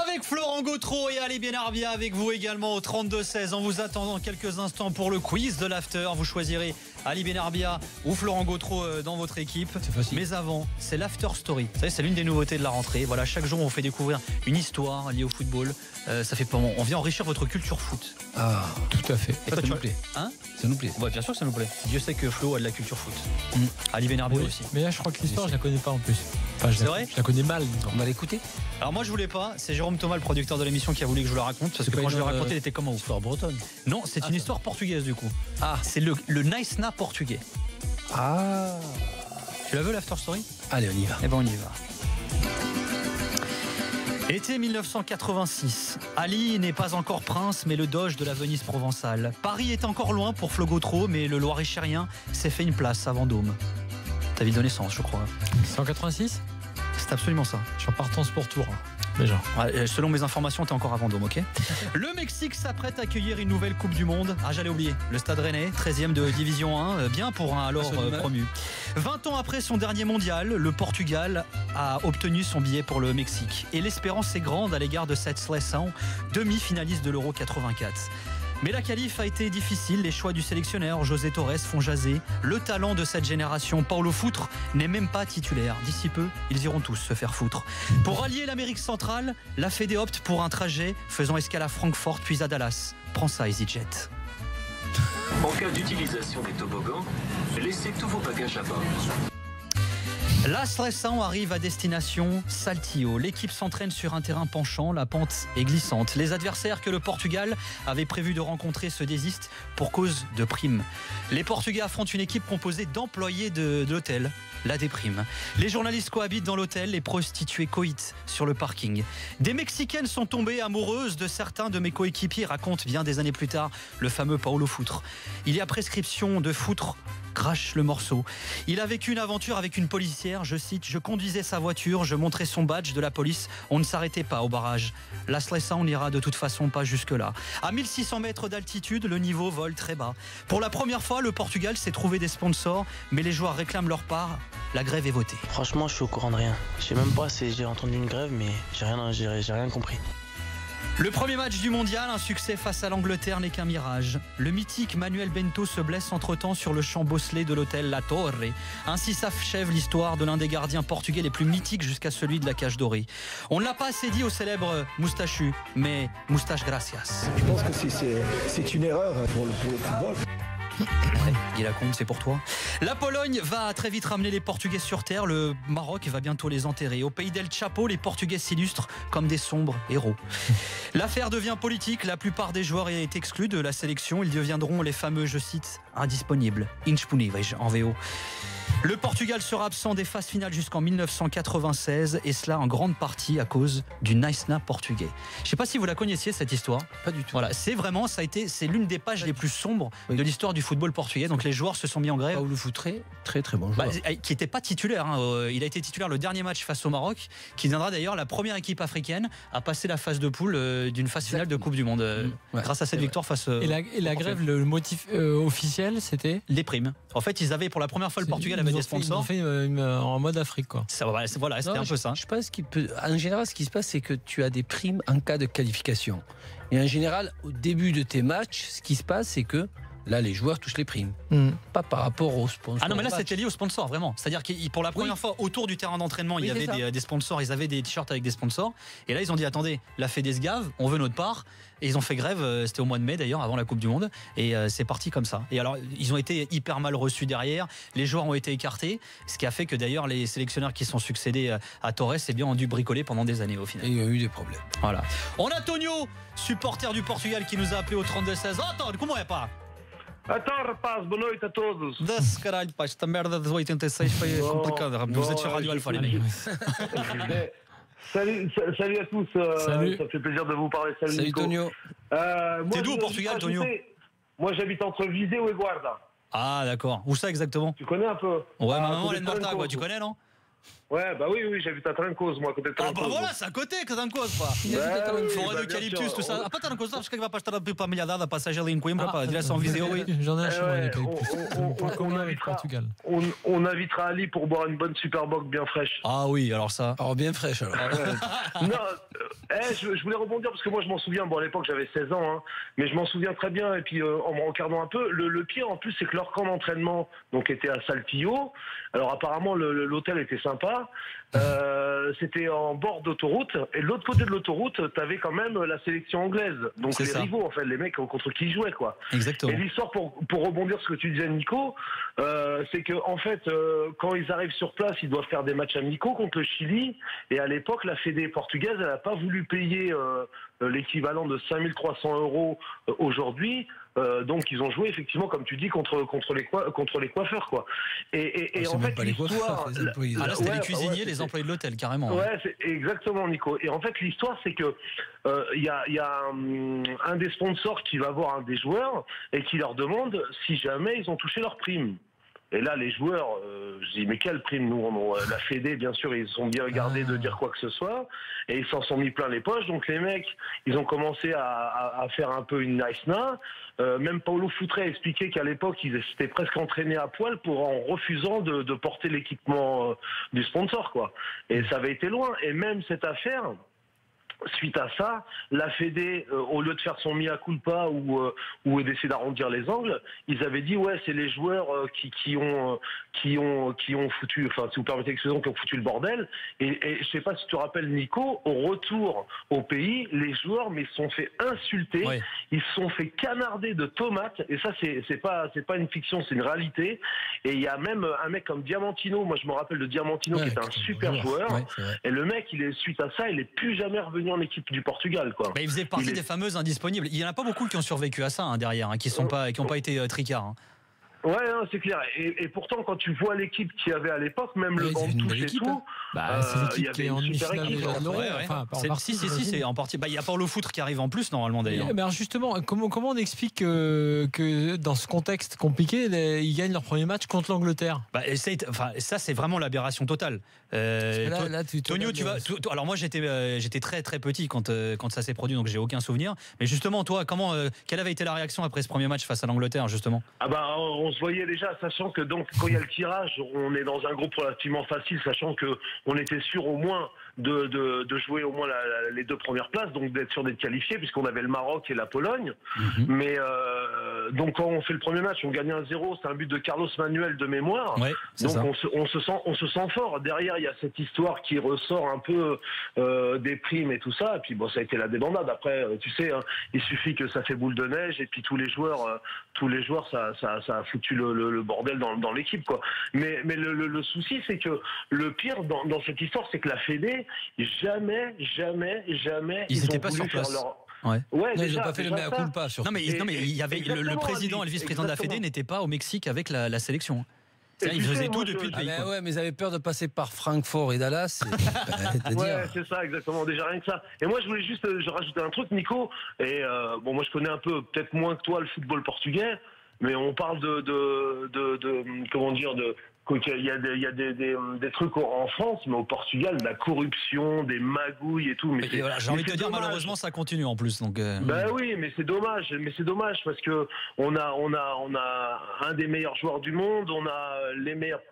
Avec Florent Gautreau et Ali Benarbia avec vous également au 32-16. En vous attendant quelques instants pour le quiz de l'after, vous choisirez Ali Benarbia ou Florent Gautreau dans votre équipe. C'est facile. Mais avant, c'est l'after story. Vous savez, c'est l'une des nouveautés de la rentrée. Voilà, chaque jour on vous fait découvrir une histoire liée au football. Ça fait pas on vient enrichir votre culture foot. Ah, tout à fait. Et Ça toi, nous plaît. Hein? Ça nous plaît. Ouais, bien sûr que ça nous plaît. Dieu sait que Flo a de la culture foot. Ali Benarbia Oui, aussi. mais là, je crois que l'histoire, je la connais pas en plus. Enfin, C'est vrai? Je la connais mal, disons. On va l'écouter. Alors moi je voulais pas, c'est Jérôme Thomas, le producteur de l'émission, qui a voulu que je le raconte parce C'est que pas quand je l'ai une, raconté, il était comme un ouf. Histoire bretonne. Non, c'est une histoire portugaise du coup. Ah, c'est le Nice-Na portugais. Ah. Tu la veux l'after story? Allez, on y va. Eh ben on y va. Été 1986. Ali n'est pas encore prince, mais le doge de la Venise provençale. Paris est encore loin pour Flo Gautreau, mais le Loir-et-Chérien s'est fait une place à Vendôme. Ta ville de naissance, je crois. 186. C'est absolument ça. Je suis en partance pour Tours. Déjà. Ouais, selon mes informations, t'es encore à Vendôme, ok? Le Mexique s'apprête à accueillir une nouvelle Coupe du Monde. Ah, j'allais oublier. Le Stade Rennais, 13e de Division 1, bien pour un alors promu. 20 ans après son dernier mondial, le Portugal a obtenu son billet pour le Mexique. Et l'espérance est grande à l'égard de cette sélection, demi-finaliste de l'Euro 84. Mais la qualif a été difficile, les choix du sélectionneur José Torres font jaser. Le talent de cette génération, Paulo Foutre, n'est même pas titulaire. D'ici peu, ils iront tous se faire foutre. Pour rallier l'Amérique centrale, la Fédé opte pour un trajet faisant escale à Francfort puis à Dallas. Prends ça EasyJet. En cas d'utilisation des toboggans, laissez tous vos bagages à bord. La Stressant arrive à destination Saltillo. L'équipe s'entraîne sur un terrain penchant, la pente est glissante. Les adversaires que le Portugal avait prévu de rencontrer se désistent pour cause de primes. Les Portugais affrontent une équipe composée d'employés de l'hôtel, la déprime. Les journalistes cohabitent dans l'hôtel, les prostituées coïtent sur le parking. Des Mexicaines sont tombées amoureuses de certains de mes coéquipiers, raconte bien des années plus tard le fameux Paulo Foutre. Il y a prescription de Foutre, crache le morceau. Il a vécu une aventure avec une policière, je cite, je conduisais sa voiture, je montrais son badge de la police, on ne s'arrêtait pas au barrage. La Stressant n'ira de toute façon pas jusque-là. À 1600 mètres d'altitude, le niveau vole très bas. Pour la première fois, le Portugal s'est trouvé des sponsors, mais les joueurs réclament leur part. La grève est votée. Franchement, je suis au courant de rien. Je sais même pas si j'ai entendu une grève, mais j'ai rien compris. Le premier match du mondial, un succès face à l'Angleterre n'est qu'un mirage. Le mythique Manuel Bento se blesse entre-temps sur le champ bosselé de l'hôtel La Torre. Ainsi s'achève l'histoire de l'un des gardiens portugais les plus mythiques jusqu'à celui de la cage dorée. On ne l'a pas assez dit au célèbre moustachu, mais moustache gracias. Je pense que c'est une erreur pour le football. Ouais, Guy Lacombe, c'est pour toi. La Pologne va très vite ramener les Portugais sur terre. Le Maroc va bientôt les enterrer. Au pays d'El Chapo, les Portugais s'illustrent comme des sombres héros. L'affaire devient politique. La plupart des joueurs est exclus de la sélection. Ils deviendront les fameux, je cite, indisponibles. Inspunibles en VO. Le Portugal sera absent des phases finales jusqu'en 1996 et cela en grande partie à cause du Nice-Na portugais. Je ne sais pas si vous la connaissiez cette histoire. Pas du tout. Voilà, c'est l'une des pages les plus sombres de l'histoire du football portugais. Donc les joueurs se sont mis en grève. Paulo Foutre, très très bon joueur. Qui n'était pas titulaire. Hein. Il a été titulaire le dernier match face au Maroc, qui deviendra d'ailleurs la première équipe africaine à passer la phase de poule d'une phase finale de Coupe du Monde, grâce à cette victoire face. Et la grève, le motif officiel, c'était les primes. En fait, ils avaient pour la première fois le Portugal avait des sponsors. Ils ont fait en mode Afrique, quoi. Voilà, c'était un peu ça. Je pense en général, ce qui se passe, c'est que tu as des primes en cas de qualification. Et en général, au début de tes matchs, ce qui se passe, c'est que là, les joueurs touchent les primes. Pas par rapport aux sponsors. Ah non, mais là, c'était lié aux sponsors, vraiment. C'est-à-dire que pour la première fois, autour du terrain d'entraînement, il y avait des sponsors. Ils avaient des t-shirts avec des sponsors. Et là, ils ont dit, attendez, la Fédé se gave, on veut notre part. Et ils ont fait grève, c'était au mois de mai d'ailleurs, avant la Coupe du Monde. Et c'est parti comme ça. Et alors, ils ont été hyper mal reçus derrière. Les joueurs ont été écartés. Ce qui a fait que d'ailleurs, les sélectionneurs qui sont succédés à Torres, ont dû bricoler pendant des années au final. Et il y a eu des problèmes. Voilà. On a Tonio, supporter du Portugal, qui nous a appelé au 32-16. Attends, como é pá? Então, rapaz, boa noite a todos. Desse caralho, pá, esta merda de 86 foi complicada. Vous êtes sur Radio Alpha, les mecs. Salut à tous, Salut. Ça fait plaisir de vous parler. Salut Nico. Tonio. T'es d'où au Portugal, Tonio? Moi j'habite entre Viseu et Guarda. Ah d'accord, où ça exactement? Tu connais un peu? Ouais, ma maman elle est de Marta, quoi, tu connais non? Ouais, bah oui, j'habite à Trancoso, moi, à côté de Trancoso. Ah bah voilà, c'est à côté que Trancoso, pá. Forêt d'eucalyptus, tout ça. Ah, pas Trancoso, acho que vai para estar a família da passagem ali em Coimbra, pá, direção Viseu, oui. J'en ai un chez moi, on invitera Ali pour boire une bonne Superboc bien fraîche. Ah oui, alors ça. Alors bien fraîche alors. Non, Je voulais rebondir parce que moi je m'en souviens, bon à l'époque j'avais 16 ans, hein, mais je m'en souviens très bien et puis en me regardant un peu, le pire en plus c'est que leur camp d'entraînement donc était à Saltillo, alors apparemment l'hôtel était sympa, c'était en bord d'autoroute et de l'autre côté de l'autoroute t'avais quand même la sélection anglaise, donc c'est les ça. rivaux en fait, les mecs contre qui ils jouaient quoi. Exactement. Et l'histoire pour rebondir sur ce que tu disais Nico, c'est que en fait quand ils arrivent sur place ils doivent faire des matchs amicaux contre le Chili et à l'époque la Fédé portugaise elle n'a pas voulu payer l'équivalent de 5 300 € aujourd'hui. Donc ils ont joué effectivement comme tu dis contre les coiffeurs quoi. Et en fait l'histoire, là c'était les cuisiniers, les employés de l'hôtel carrément. Ouais, c'est exactement Nico. Et en fait l'histoire c'est que il y a un des sponsors qui va voir un des joueurs et qui leur demande si jamais ils ont touché leur prime. Et là, les joueurs, je dis, mais quelle prime, nous, la Fédé, bien sûr, ils sont bien regardés de dire quoi que ce soit, et ils s'en sont mis plein les poches, donc les mecs, ils ont commencé à faire un peu une nice-na, même Paulo Futre a expliqué qu'à l'époque, ils s'étaient presque entraînés à poil en refusant de porter l'équipement du sponsor, quoi. Et ça avait été loin, et même cette affaire... Suite à ça, la Fédé, au lieu de faire son mea culpa ou d'essayer d'arrondir les angles, ils avaient dit ouais c'est les joueurs qui ont foutu, enfin si vous permettez l'expression, qui ont foutu le bordel. Et je sais pas si tu te rappelles Nico, au retour au pays, les joueurs mais se sont fait insulter, ouais. Ils se sont fait canarder de tomates. Et ça c'est pas une fiction, c'est une réalité. Et il y a même un mec comme Diamantino, moi je me rappelle de Diamantino qui était un super joueur. Ouais, et le mec suite à ça il est plus jamais revenu en équipe du Portugal quoi. Bah, il faisait partie des fameuses indisponibles. Il y en a pas beaucoup qui ont survécu à ça hein, derrière, hein, qui n'ont pas été tricards. Hein. Ouais, non, c'est clair. Et pourtant, quand tu vois l'équipe qu'il y avait à l'époque, même le banc de touche et tout, c'est l'équipe qui est en demi-finale déjà de l'Euro. C'est en partie. Il y a Paulo Futre qui arrive en plus normalement d'ailleurs. Mais alors justement, comment on explique que dans ce contexte compliqué, ils gagnent leur premier match contre l'Angleterre? Ça c'est vraiment l'aberration totale. Tonio, tu vas. Alors moi j'étais très très petit quand ça s'est produit, donc j'ai aucun souvenir. Mais justement, toi, quelle avait été la réaction après ce premier match face à l'Angleterre justement? On se voyait déjà, sachant que donc quand il y a le tirage, on est dans un groupe relativement facile, sachant que on était sûr au moins de jouer au moins les deux premières places, donc d'être sûr d'être qualifié, puisqu'on avait le Maroc et la Pologne. Mais donc quand on fait le premier match, on gagne 1-0, c'est un but de Carlos Manuel de mémoire. Ouais, donc on se sent fort. Derrière, il y a cette histoire qui ressort un peu des primes et tout ça. Et puis bon, ça a été la débandade. Après, tu sais, hein, il suffit que ça fait boule de neige et puis tous les joueurs, ça a foutu le bordel dans l'équipe, quoi. Mais le souci, c'est que le pire dans cette histoire, c'est que la Fédé, jamais ils n'étaient pas sur place. Ouais, ils n'ont pas fait le mea culpa. Non, mais il y avait le président et le vice-président de la Fédé n'étaient pas au Mexique avec la sélection. Ils faisaient tout depuis le pays. Mais ils avaient peur de passer par Francfort et Dallas. C'est ça, exactement. Déjà rien que ça. Et moi, je voulais juste rajouter un truc, Nico. Et moi, je connais un peu, peut-être moins que toi, le football portugais. Mais on parle comment dire, il y a des trucs en France, mais au Portugal, de la corruption, des magouilles et tout. Mais j'ai envie de te dire, malheureusement, ça continue en plus. Donc oui, mais c'est dommage. Parce que on a un des meilleurs joueurs du monde, on a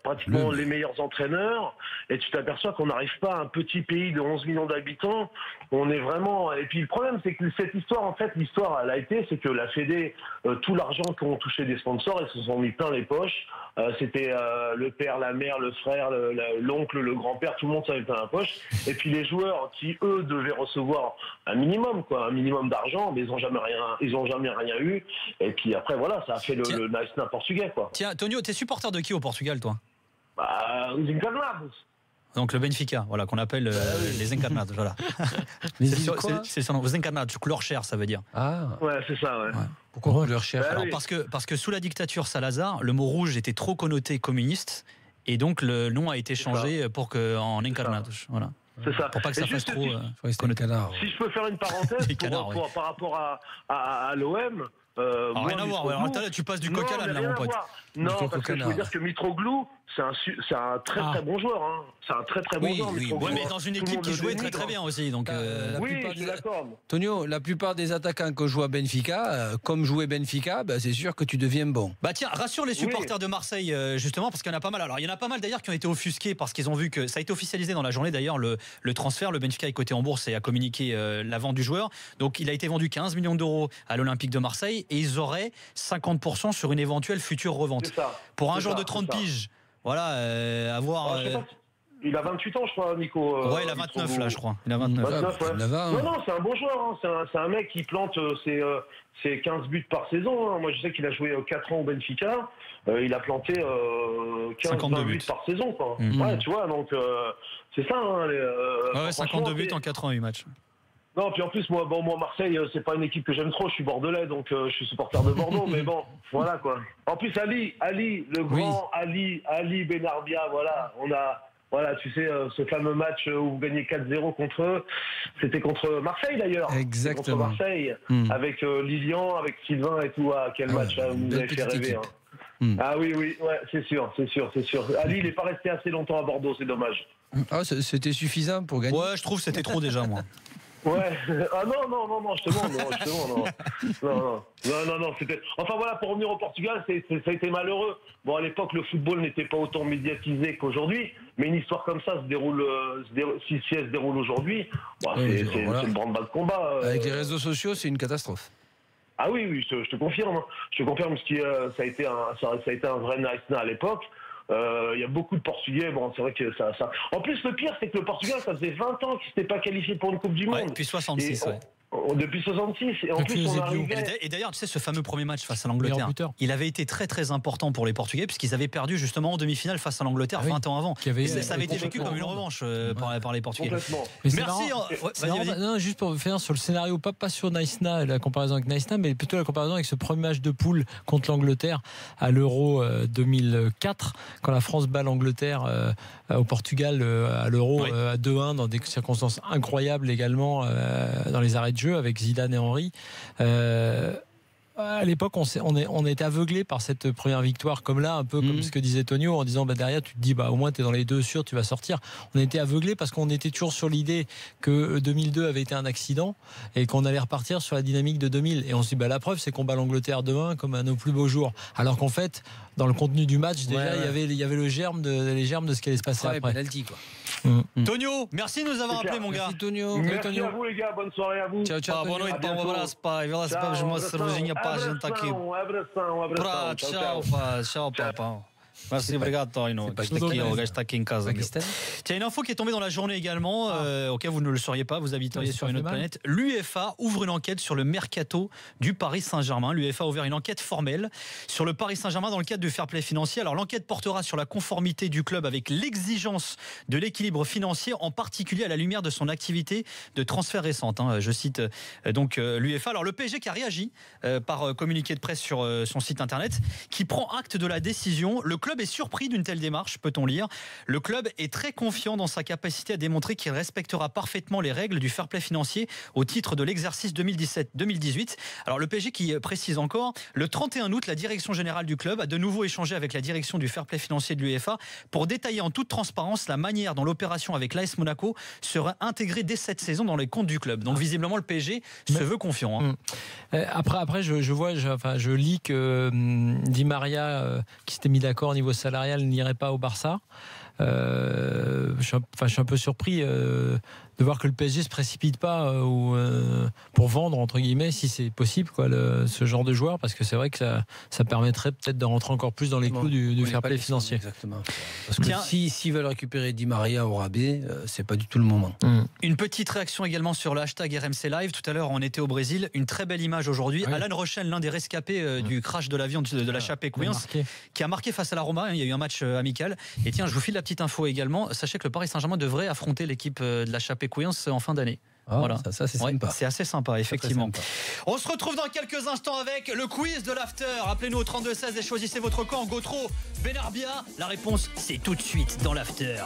pratiquement les meilleurs entraîneurs, et tu t'aperçois qu'on n'arrive pas à un petit pays de 11 millions d'habitants. On est vraiment. Et puis le problème, c'est que cette histoire, en fait, l'histoire, elle a été, c'est que la Fédé, tout l'argent qu'ont touché des sponsors, ils se sont mis plein les poches. C'était le père, la mère, le frère, l'oncle, le grand-père, tout le monde s'en met plein la poche. Et puis les joueurs qui, eux, devaient recevoir un minimum d'argent, mais ils ont jamais rien eu. Et puis après, voilà, ça a fait le nice-na portugais, quoi. Tiens, Tonio, t'es supporter de qui au Portugal, toi? Os Encarnados. Donc le Benfica, voilà, qu'on appelle les Encarnados, voilà. C'est son nom, les Encarnados, couleur chair, ça veut dire. Ah. Ouais, c'est ça, ouais. Pourquoi couleur chair? Alors parce que sous la dictature Salazar, le mot rouge était trop connoté communiste, et donc le nom a été changé pour que en Encarnados, voilà. C'est ça. Pour pas que ça fasse trop. Si je peux faire une parenthèse par rapport à l'OM. rien à voir. Alors, tu passes du coq à l'âne, là, mon pote. Non, parce que je veux dire que Mitroglou, c'est un très très bon joueur. Hein. C'est un très très bon joueur. Oui, mais dans une équipe qui jouait très très bien aussi. Donc, oui, je suis d'accord. Tonio, la plupart des attaquants qui jouent à Benfica, comme jouait Benfica, c'est sûr que tu deviens bon. Bah tiens, rassure les supporters de Marseille, justement, parce qu'il y en a pas mal. Alors, il y en a pas mal d'ailleurs qui ont été offusqués parce qu'ils ont vu que ça a été officialisé dans la journée d'ailleurs, le transfert. Le Benfica est coté en bourse et a communiqué la vente du joueur. Donc, il a été vendu 15 millions d'euros à l'Olympique de Marseille et ils auraient 50% sur une éventuelle future revente. Pour un joueur de 30 piges, voilà, avoir. Il a 28 ans, je crois, Nico. Ouais, il a 29 là, je crois. Il a 29. Non, c'est un bon joueur. Hein. C'est un mec qui plante ses 15 buts par saison. Hein. Moi, je sais qu'il a joué 4 ans au Benfica. Il a planté 15-20 buts par saison. Quoi. Ouais, tu vois, donc c'est ça. Hein, 52 buts en 88 matchs. Non, puis en plus, moi Marseille, c'est pas une équipe que j'aime trop. Je suis bordelais, donc je suis supporter de Bordeaux. Mais bon, voilà quoi. En plus, Ali, le grand Ali Benarbia, voilà. Voilà, tu sais, ce fameux match où vous gagnez 4-0 contre eux, c'était contre Marseille d'ailleurs. Exactement. Contre Marseille, avec Lilian, avec Sylvain et tout. Ah, quel match, vous nous avez fait rêver. Hein. Ah oui, ouais, c'est sûr. Ali, il n'est pas resté assez longtemps à Bordeaux, c'est dommage. Ah, c'était suffisant pour gagner. Ouais, je trouve que c'était trop déjà, moi. Ouais. Ah non, je te demande, non. C'était. Enfin voilà, pour revenir au Portugal, ça a été malheureux. Bon, à l'époque, le football n'était pas autant médiatisé qu'aujourd'hui, mais une histoire comme ça si elle se déroule aujourd'hui, c'est une branle-bas de combat. Avec les réseaux sociaux, c'est une catastrophe. Ah oui, je te confirme. Je te confirme ça a été un vrai nice à l'époque. Il y a beaucoup de Portugais. Bon, c'est vrai que ça. En plus, le pire, c'est que le Portugal, ça faisait 20 ans qu'il s'était pas qualifié pour une Coupe du Monde. Depuis 66, Depuis 66, et en plus on arrivait... Et d'ailleurs, tu sais, ce fameux premier match face à l'Angleterre, il avait été très très important pour les Portugais puisqu'ils avaient perdu justement en demi-finale face à l'Angleterre 20 ans avant. Ça avait été vécu comme une revanche par les Portugais. Merci. Non, juste pour faire sur le scénario, pas sur Naïsna, la comparaison avec Naïsna, mais plutôt la comparaison avec ce premier match de poule contre l'Angleterre à l'Euro 2004, quand la France bat l'Angleterre au Portugal à l'Euro à 2-1 dans des circonstances incroyables également, dans les arrêts de jeu avec Zidane et Henry. À l'époque, on était aveuglé par cette première victoire, comme là, un peu comme ce que disait Tonio, en disant derrière, tu te dis au moins tu es dans les deux sûrs, tu vas sortir. On était aveuglé parce qu'on était toujours sur l'idée que 2002 avait été un accident et qu'on allait repartir sur la dynamique de 2000. Et on se dit la preuve, c'est qu'on bat l'Angleterre demain comme à nos plus beaux jours. Alors qu'en fait, dans le contenu du match, déjà, il y avait les germes de ce qui allait se passer après. Penalty, quoi. Tonio, merci de nous avoir appelé, mon gars. Merci, Tonio. Merci à vous, les gars. Bonne soirée à vous. Ciao. Ciao, papa. Merci, obrigado, Tonio. Tiens, une info qui est tombée dans la journée également, auquel vous ne le sauriez pas, vous habiteriez sur une autre planète. L'UEFA ouvre une enquête sur le mercato du Paris Saint-Germain. L'UEFA a ouvert une enquête formelle sur le Paris Saint-Germain dans le cadre du fair play financier. Alors l'enquête portera sur la conformité du club avec l'exigence de l'équilibre financier, en particulier à la lumière de son activité de transfert récente. Je cite donc l'UEFA. Alors le PSG qui a réagi par communiqué de presse sur son site internet, qui prend acte de la décision. Le club est surpris d'une telle démarche, peut-on lire. Le club est très confiant dans sa capacité à démontrer qu'il respectera parfaitement les règles du fair play financier au titre de l'exercice 2017-2018. Alors le PSG qui précise encore, le 31 août, la direction générale du club a de nouveau échangé avec la direction du fair play financier de l'UEFA pour détailler en toute transparence la manière dont l'opération avec l'AS Monaco sera intégrée dès cette saison dans les comptes du club. Donc visiblement le PSG se veut confiant. Après je lis que Di Maria qui s'était mis d'accord au niveau salarial n'irait pas au Barça. Je suis un peu surpris de voir que le PSG se précipite pas pour vendre, entre guillemets, si c'est possible, ce genre de joueur, parce que c'est vrai que ça permettrait peut-être de rentrer encore plus dans les clous du fair play financier. Exactement. Parce que s'ils veulent récupérer Di Maria au rabais, c'est pas du tout le moment. Une petite réaction également sur le hashtag RMC Live. Tout à l'heure, on était au Brésil. Une très belle image aujourd'hui. Alan Rochelle, l'un des rescapés du crash de l'avion de la Chapecoense, qui a marqué face à la Roma. Il y a eu un match amical. Et tiens, je vous file la petite info également. Sachez que le Paris Saint-Germain devrait affronter l'équipe de la Chapecoense en fin d'année. Voilà. Ça c'est sympa. C'est assez sympa, effectivement. On se retrouve dans quelques instants avec le quiz de l'after. Appelez-nous au 32-16 et choisissez votre camp. Gautreau, Benarbia. La réponse, c'est tout de suite dans l'after.